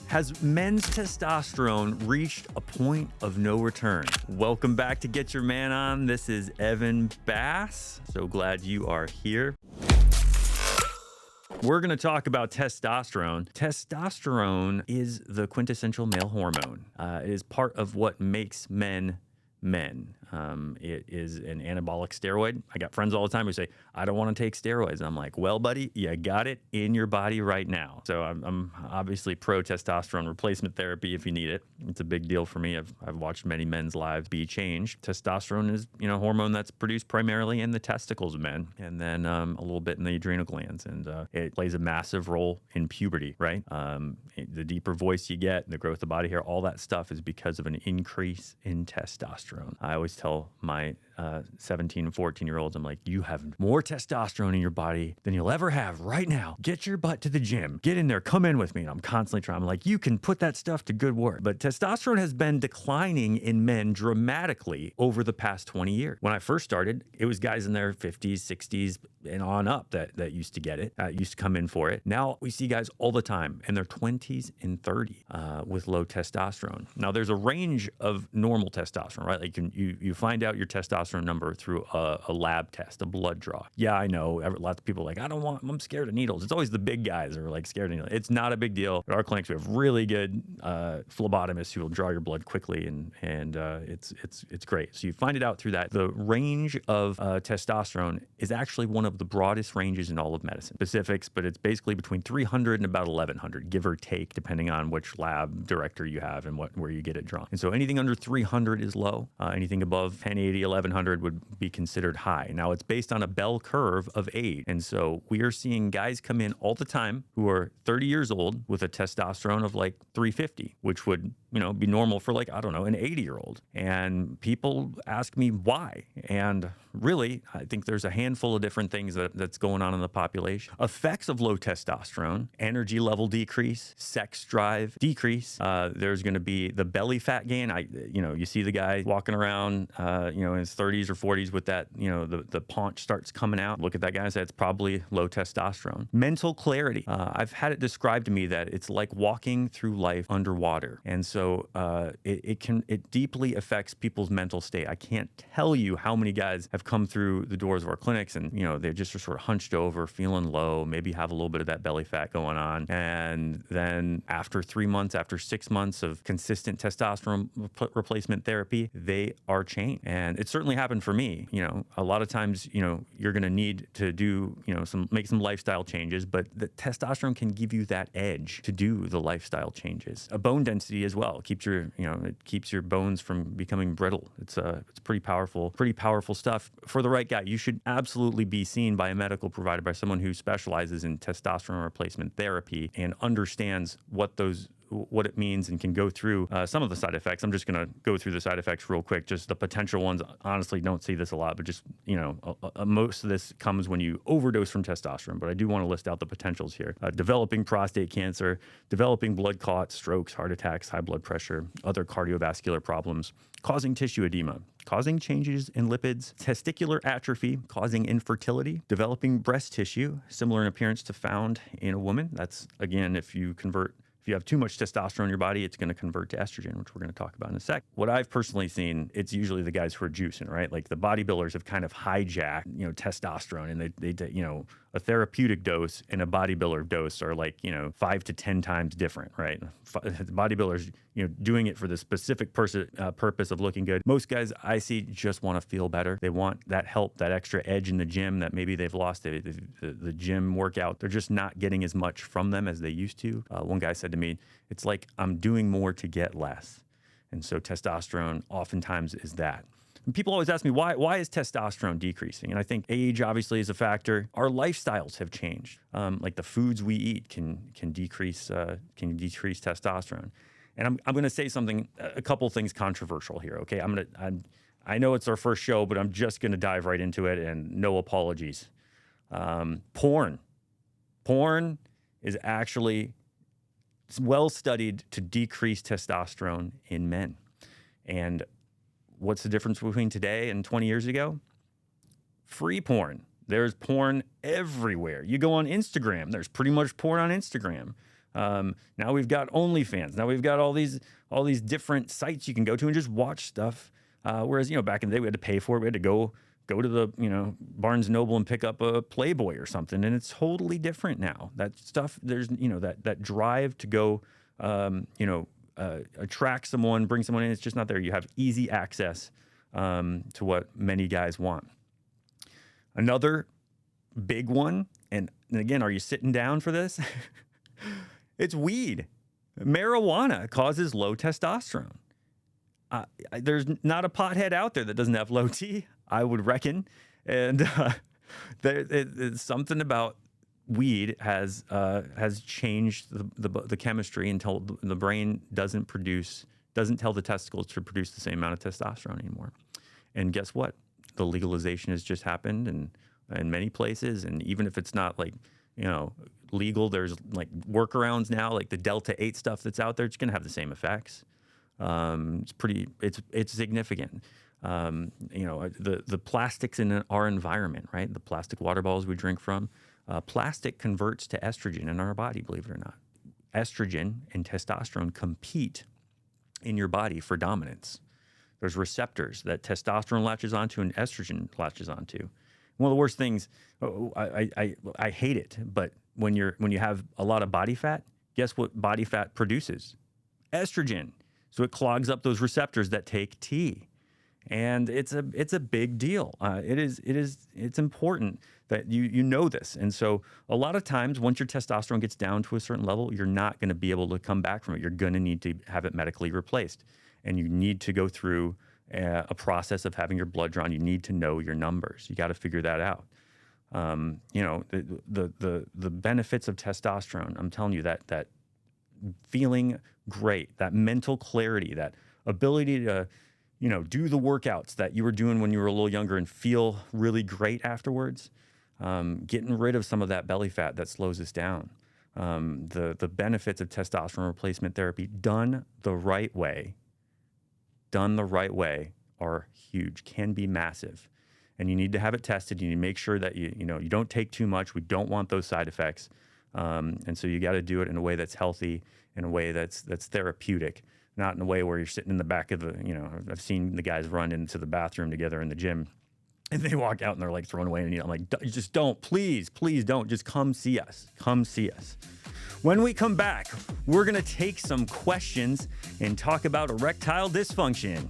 Has men's testosterone reached a point of no return? Welcome back to Get Your Man On. This is Evan Bass. So glad you are here. We're going to talk about testosterone. Testosterone is the quintessential male hormone. It is part of what makes men men. It is an anabolic steroid. I got friends all the time who say, I don't want to take steroids. I'm like, well, buddy, you got it in your body right now. So I'm obviously pro testosterone replacement therapy if you need it. It's a big deal for me. I've watched many men's lives be changed. Testosterone is, a hormone that's produced primarily in the testicles of men, and then a little bit in the adrenal glands. And it plays a massive role in puberty, right? The deeper voice you get, the growth of body hair, all that stuff is because of an increase in testosterone. I always tell my 17 and 14-year-olds, I'm like, you have more testosterone in your body than you'll ever have right now. Get your butt to the gym. Get in there. Come in with me. And I'm constantly trying. I'm like, you can put that stuff to good work. But testosterone has been declining in men dramatically over the past 20 years. When I first started, it was guys in their 50s, 60s, and on up that used to get it, used to come in for it. Now we see guys all the time in their 20s and 30s with low testosterone. Now there's a range of normal testosterone, right? Like you find out your testosterone number through a lab test, a blood draw. Yeah, I know. Lots of people are like, I'm scared of needles. It's always the big guys that are like scared of needles. It's not a big deal. At our clinics, we have really good phlebotomists who will draw your blood quickly, and it's great. So you find it out through that. The range of testosterone is actually one of the broadest ranges in all of medicine. Specifics, but it's basically between 300 and about 1100, give or take, depending on which lab director you have and where you get it drawn. And so anything under 300 is low. Anything above 1080, 1100 would be considered high. Now it's based on a bell curve of age. And so we are seeing guys come in all the time who are 30 years old with a testosterone of like 350, which would, be normal for like, an 80-year-old. And people ask me why. And really, I think there's a handful of different things that's going on in the population. Effects of low testosterone: energy level decrease, sex drive decrease. There's going to be the belly fat gain. You see the guy walking around, in his 30s or 40s with that, the paunch starts coming out. Look at that guy and say it's probably low testosterone. Mental clarity. I've had it described to me that it's like walking through life underwater. And so it deeply affects people's mental state. I can't tell you how many guys have come through the doors of our clinics and, they just are sort of hunched over, feeling low, maybe have a little bit of that belly fat going on. And then after 3 months, after 6 months of consistent testosterone replacement therapy, they are changed. And it certainly happened for me. A lot of times, you're going to need to do, make some lifestyle changes, but the testosterone can give you that edge to do the lifestyle changes. A bone density as well keeps your bones from becoming brittle. It's pretty powerful stuff. For the right guy, you should absolutely be seen by a medical provider, by someone who specializes in testosterone replacement therapy and understands what it means and can go through some of the side effects. I'm just going to go through the side effects real quick. Just the potential ones. Honestly, don't see this a lot, but just, most of this comes when you overdose from testosterone. But I do want to list out the potentials here. Developing prostate cancer, developing blood clots, strokes, heart attacks, high blood pressure, other cardiovascular problems, causing tissue edema, causing changes in lipids, testicular atrophy, causing infertility, developing breast tissue, similar in appearance to found in a woman. That's, again, if you have too much testosterone in your body, it's going to convert to estrogen, which we're going to talk about in a sec. What I've personally seen, it's usually the guys who are juicing, right? Like the bodybuilders have kind of hijacked, testosterone, and they a therapeutic dose and a bodybuilder dose are like, 5 to 10 times different, right? Bodybuilders, doing it for the specific purpose of looking good. Most guys I see just want to feel better. They want that help, that extra edge in the gym that maybe they've lost. The gym workout, they're just not getting as much from them as they used to. One guy said to me, it's like I'm doing more to get less. And so testosterone oftentimes is that. And people always ask me, why is testosterone decreasing? And I think age obviously is a factor. Our lifestyles have changed. Like the foods we eat can decrease testosterone. And I'm going to say a couple things controversial here. Okay, I know it's our first show, but I'm just going to dive right into it, and no apologies. Porn is actually well studied to decrease testosterone in men. And what's the difference between today and 20 years ago? Free porn. There's porn everywhere. You go on Instagram, there's pretty much porn on Instagram. Now we've got OnlyFans. Now we've got all these different sites you can go to and just watch stuff. Whereas, back in the day we had to pay for it. We had to go to the, Barnes Noble and pick up a Playboy or something. And it's totally different now. That stuff, there's, that drive to go, attract someone, bring someone in, it's just not there. You have easy access to what many guys want. Another big one, and again, are you sitting down for this? It's weed. Marijuana causes low testosterone. There's not a pothead out there that doesn't have low T, I would reckon. And it's something about weed has changed the chemistry until the brain doesn't tell the testicles to produce the same amount of testosterone anymore. And guess what? The legalization has just happened in many places. And even if it's not legal, there's workarounds now, like the Delta 8 stuff that's out there. It's going to have the same effects. It's significant. The plastics in our environment, right? The plastic water bottles we drink from, plastic converts to estrogen in our body, believe it or not. Estrogen and testosterone compete in your body for dominance. There's receptors that testosterone latches onto and estrogen latches onto. One of the worst things, I hate it, but when you have a lot of body fat, guess what body fat produces? Estrogen. So it clogs up those receptors that take T. And it's a big deal. It's important that you know this. And so a lot of times once your testosterone gets down to a certain level, you're not going to be able to come back from it. You're going to need to have it medically replaced. And you need to go through a process of having your blood drawn. You need to know your numbers. You got to figure that out. The benefits of testosterone, I'm telling you, that feeling great, that mental clarity, that ability to do the workouts that you were doing when you were a little younger and feel really great afterwards. Getting rid of some of that belly fat that slows us down. The benefits of testosterone replacement therapy done the right way are huge, can be massive. And you need to have it tested. You need to make sure that you don't take too much. We don't want those side effects. And so you got to do it in a way that's healthy, in a way that's therapeutic. Not in a way where you're sitting in the back of I've seen the guys run into the bathroom together in the gym and they walk out and they're like throwing away. And I'm like, just don't, please don't. Just come see us. Come see us. When we come back, we're going to take some questions and talk about erectile dysfunction.